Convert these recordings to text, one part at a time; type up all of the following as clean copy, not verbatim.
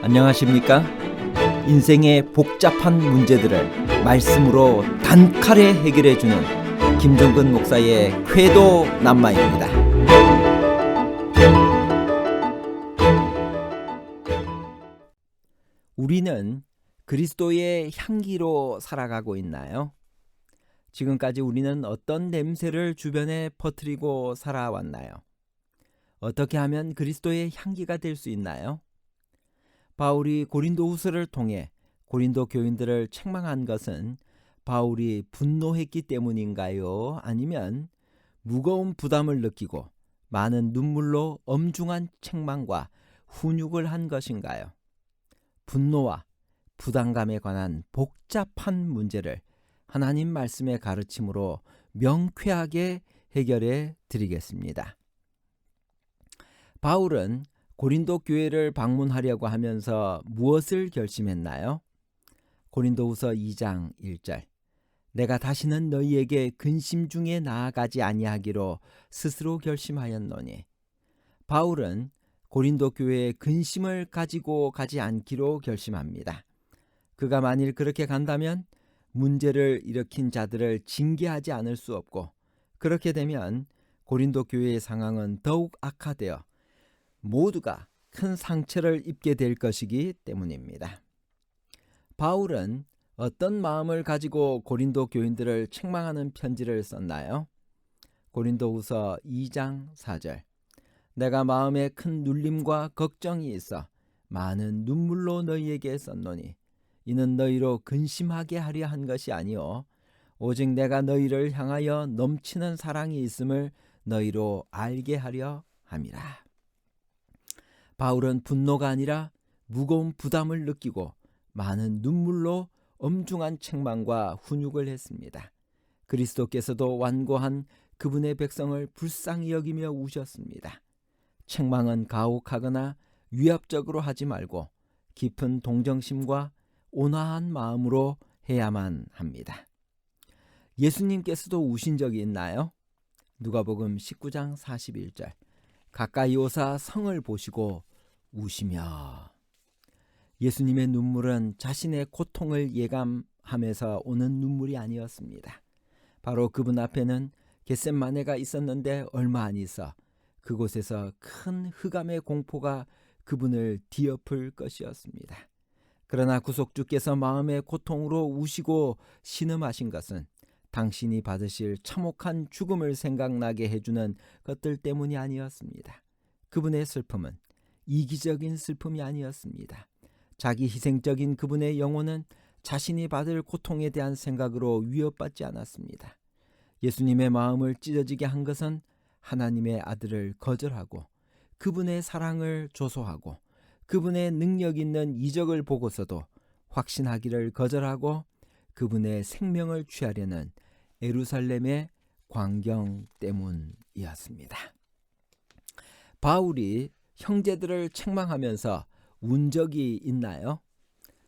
안녕하십니까? 인생의 복잡한 문제들을 말씀으로 단칼에 해결해주는 김종근 목사의 쾌도 남마입니다. 우리는 그리스도의 향기로 살아가고 있나요? 지금까지 우리는 어떤 냄새를 주변에 퍼뜨리고 살아왔나요? 어떻게 하면 그리스도의 향기가 될 수 있나요? 바울이 고린도후서를 통해 고린도 교인들을 책망한 것은 바울이 분노했기 때문인가요? 아니면 무거운 부담을 느끼고 많은 눈물로 엄중한 책망과 훈육을 한 것인가요? 분노와 부담감에 관한 복잡한 문제를 하나님 말씀의 가르침으로 명쾌하게 해결해 드리겠습니다. 바울은 고린도 교회를 방문하려고 하면서 무엇을 결심했나요? 고린도후서 2장 1절 내가 다시는 너희에게 근심 중에 나아가지 아니하기로 스스로 결심하였노니. 바울은 고린도 교회에 근심을 가지고 가지 않기로 결심합니다. 그가 만일 그렇게 간다면 문제를 일으킨 자들을 징계하지 않을 수 없고, 그렇게 되면 고린도 교회의 상황은 더욱 악화되어 모두가 큰 상처를 입게 될 것이기 때문입니다. 바울은 어떤 마음을 가지고 고린도 교인들을 책망하는 편지를 썼나요? 고린도후서 2장 4절 내가 마음에 큰 눌림과 걱정이 있어 많은 눈물로 너희에게 썼노니 이는 너희로 근심하게 하려 한 것이 아니요 오직 내가 너희를 향하여 넘치는 사랑이 있음을 너희로 알게 하려 함이라. 바울은 분노가 아니라 무거운 부담을 느끼고 많은 눈물로 엄중한 책망과 훈육을 했습니다. 그리스도께서도 완고한 그분의 백성을 불쌍히 여기며 우셨습니다. 책망은 가혹하거나 위압적으로 하지 말고 깊은 동정심과 온화한 마음으로 해야만 합니다. 예수님께서도 우신 적이 있나요? 누가복음 19장 41절 가까이 오사 성을 보시고 우시며. 예수님의 눈물은 자신의 고통을 예감하면서 오는 눈물이 아니었습니다. 바로 그분 앞에는 겟셋마네가 있었는데 얼마 안 있어 그곳에서 큰 흑암의 공포가 그분을 뒤엎을 것이었습니다. 그러나 구속주께서 마음의 고통으로 우시고 신음하신 것은 당신이 받으실 참혹한 죽음을 생각나게 해주는 것들 때문이 아니었습니다. 그분의 슬픔은 이기적인 슬픔이 아니었습니다. 자기 희생적인 그분의 영혼은 자신이 받을 고통에 대한 생각으로 위협받지 않았습니다. 예수님의 마음을 찢어지게 한 것은 하나님의 아들을 거절하고 그분의 사랑을 조소하고 그분의 능력 있는 이적을 보고서도 확신하기를 거절하고 그분의 생명을 취하려는 예루살렘의 광경 때문이었습니다. 바울이 형제들을 책망하면서 운 적이 있나요?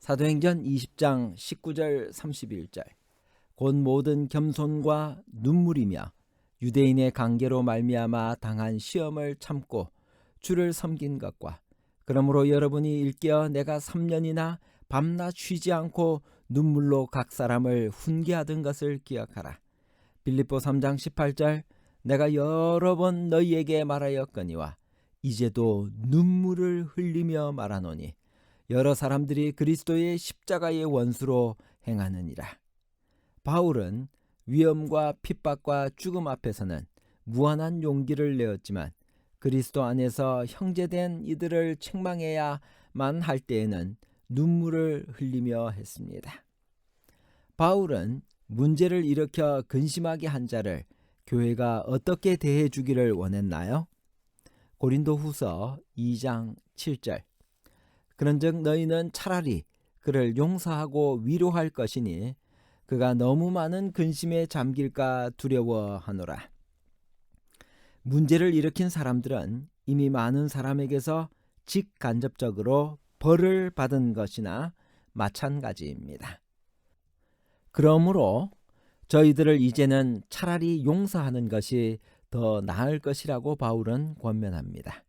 사도행전 20장 19절 31절 곧 모든 겸손과 눈물이며 유대인의 관계로 말미암아 당한 시험을 참고 주를 섬긴 것과 그러므로 여러분이 일깨어 내가 3년이나 밤낮 쉬지 않고 눈물로 각 사람을 훈계하던 것을 기억하라. 빌립보 3장 18절 내가 여러 번 너희에게 말하였거니와 이제도 눈물을 흘리며 말하노니 여러 사람들이 그리스도의 십자가의 원수로 행하느니라. 바울은 위험과 핍박과 죽음 앞에서는 무한한 용기를 내었지만 그리스도 안에서 형제된 이들을 책망해야만 할 때에는 눈물을 흘리며 했습니다. 바울은 문제를 일으켜 근심하게 한 자를 교회가 어떻게 대해 주기를 원했나요? 고린도후서 2장 7절 그런즉 너희는 차라리 그를 용서하고 위로할 것이니 그가 너무 많은 근심에 잠길까 두려워하노라. 문제를 일으킨 사람들은 이미 많은 사람에게서 직간접적으로 벌을 받은 것이나 마찬가지입니다. 그러므로 저희들을 이제는 차라리 용서하는 것이 더 나을 것이라고 바울은 권면합니다.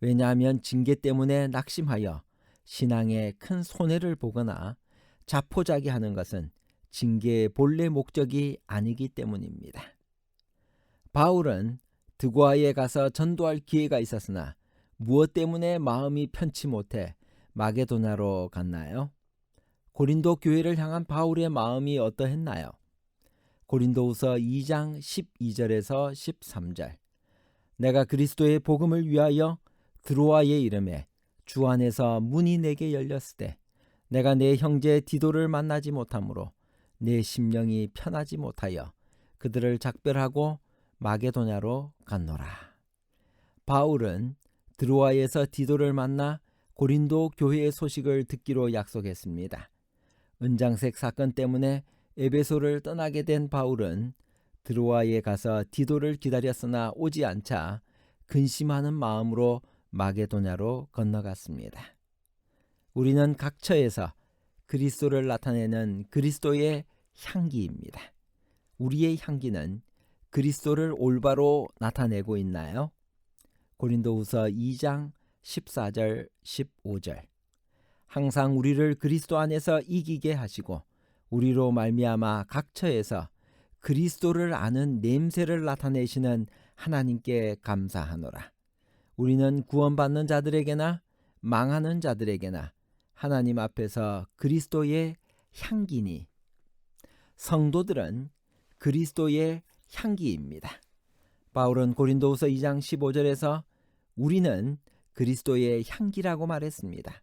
왜냐하면 징계 때문에 낙심하여 신앙에 큰 손해를 보거나 자포자기하는 것은 징계의 본래 목적이 아니기 때문입니다. 바울은 드고아에 가서 전도할 기회가 있었으나 무엇 때문에 마음이 편치 못해 마게도냐로 갔나요? 고린도 교회를 향한 바울의 마음이 어떠했나요? 고린도후서 2장 12절에서 13절. 내가 그리스도의 복음을 위하여 드로아에 이르매 주 안에서 문이 내게 열렸으되 내가 내 형제 디도를 만나지 못하므로 내 심령이 편하지 못하여 그들을 작별하고 마게도냐로 갔노라. 바울은 드로아에서 디도를 만나 고린도 교회의 소식을 듣기로 약속했습니다. 은장색 사건 때문에 에베소를 떠나게 된 바울은 드로아에 가서 디도를 기다렸으나 오지 않자 근심하는 마음으로 마게도냐로 건너갔습니다. 우리는 각 처에서 그리스도를 나타내는 그리스도의 향기입니다. 우리의 향기는 그리스도를 올바로 나타내고 있나요? 고린도후서 2장 14절 15절. 항상 우리를 그리스도 안에서 이기게 하시고 우리로 말미암아 각 처에서 그리스도를 아는 냄새를 나타내시는 하나님께 감사하노라. 우리는 구원받는 자들에게나 망하는 자들에게나 하나님 앞에서 그리스도의 향기니 성도들은 그리스도의 향기입니다. 바울은 고린도후서 2장 15절에서 우리는 그리스도의 향기라고 말했습니다.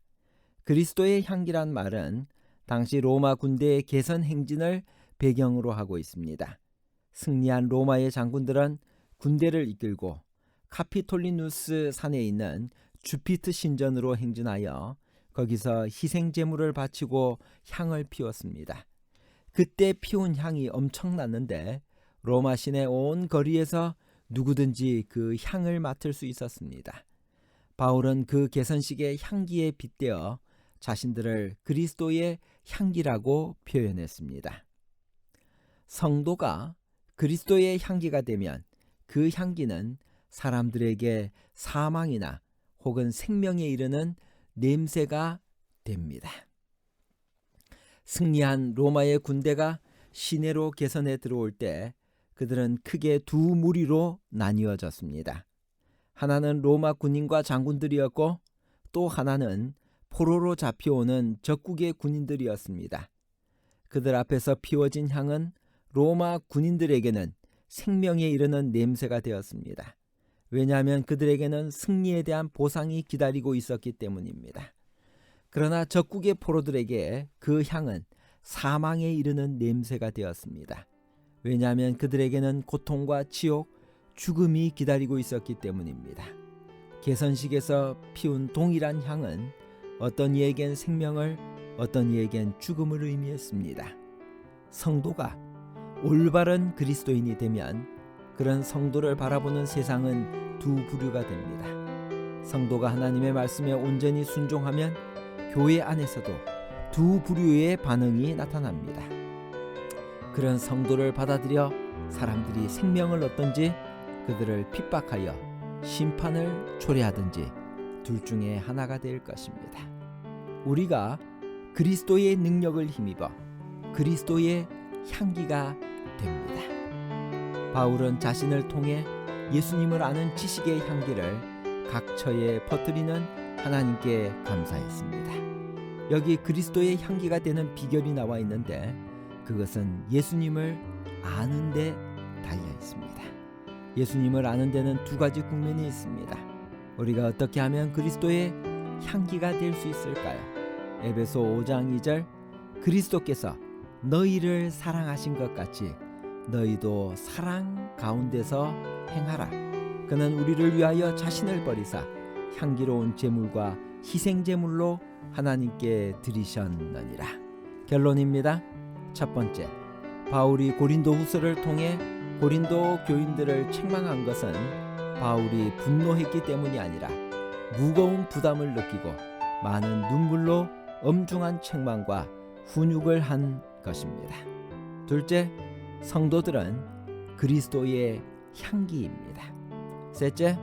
그리스도의 향기란 말은 당시 로마 군대의 개선 행진을 배경으로 하고 있습니다. 승리한 로마의 장군들은 군대를 이끌고 카피톨리누스 산에 있는 주피트 신전으로 행진하여 거기서 희생 제물을 바치고 향을 피웠습니다. 그때 피운 향이 엄청났는데 로마 시내 온 거리에서 누구든지 그 향을 맡을 수 있었습니다. 바울은 그 개선식의 향기에 빗대어 자신들을 그리스도의 향기라고 표현했습니다. 성도가 그리스도의 향기가 되면 그 향기는 사람들에게 사망이나 혹은 생명에 이르는 냄새가 됩니다. 승리한 로마의 군대가 시내로 개선에 들어올 때 그들은 크게 두 무리로 나뉘어졌습니다. 하나는 로마 군인과 장군들이었고 또 하나는 포로로 잡혀오는 적국의 군인들이었습니다. 그들 앞에서 피워진 향은 로마 군인들에게는 생명에 이르는 냄새가 되었습니다. 왜냐하면 그들에게는 승리에 대한 보상이 기다리고 있었기 때문입니다. 그러나 적국의 포로들에게 그 향은 사망에 이르는 냄새가 되었습니다. 왜냐하면 그들에게는 고통과 지옥, 죽음이 기다리고 있었기 때문입니다. 개선식에서 피운 동일한 향은 어떤 이에겐 생명을, 어떤 이에겐 죽음을 의미했습니다. 성도가 올바른 그리스도인이 되면 그런 성도를 바라보는 세상은 두 부류가 됩니다. 성도가 하나님의 말씀에 온전히 순종하면 교회 안에서도 두 부류의 반응이 나타납니다. 그런 성도를 받아들여 사람들이 생명을 얻든지 그들을 핍박하여 심판을 초래하든지 둘 중에 하나가 될 것입니다. 우리가 그리스도의 능력을 힘입어 그리스도의 향기가 됩니다. 바울은 자신을 통해 예수님을 아는 지식의 향기를 각 처에 퍼뜨리는 하나님께 감사했습니다. 여기 그리스도의 향기가 되는 비결이 나와 있는데 그것은 예수님을 아는 데 달려 있습니다. 예수님을 아는 데는 두 가지 국면이 있습니다. 우리가 어떻게 하면 그리스도의 향기가 될 수 있을까요? 에베소 5장 2절 그리스도께서 너희를 사랑하신 것 같이 너희도 사랑 가운데서 행하라. 그는 우리를 위하여 자신을 버리사 향기로운 제물과 희생 제물로 하나님께 드리셨느니라. 결론입니다. 첫 번째, 바울이 고린도 후서를 통해 고린도 교인들을 책망한 것은 바울이 분노했기 때문이 아니라 무거운 부담을 느끼고 많은 눈물로 엄중한 책망과 훈육을 한 것입니다. 둘째, 성도들은 그리스도의 향기입니다. 셋째,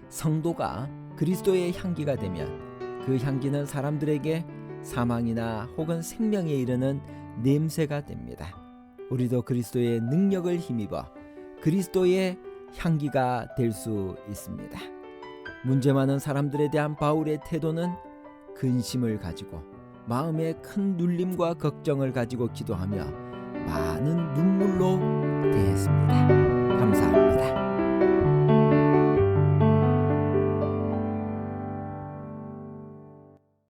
성도가 그리스도의 향기가 되면 그 향기는 사람들에게 사망이나 혹은 생명에 이르는 냄새가 됩니다. 우리도 그리스도의 능력을 힘입어 그리스도의 향기가 될 수 있습니다. 문제 많은 사람들에 대한 바울의 태도는 근심을 가지고 마음에 큰 눌림과 걱정을 가지고 기도하며 많은 눈물로 대했습니다.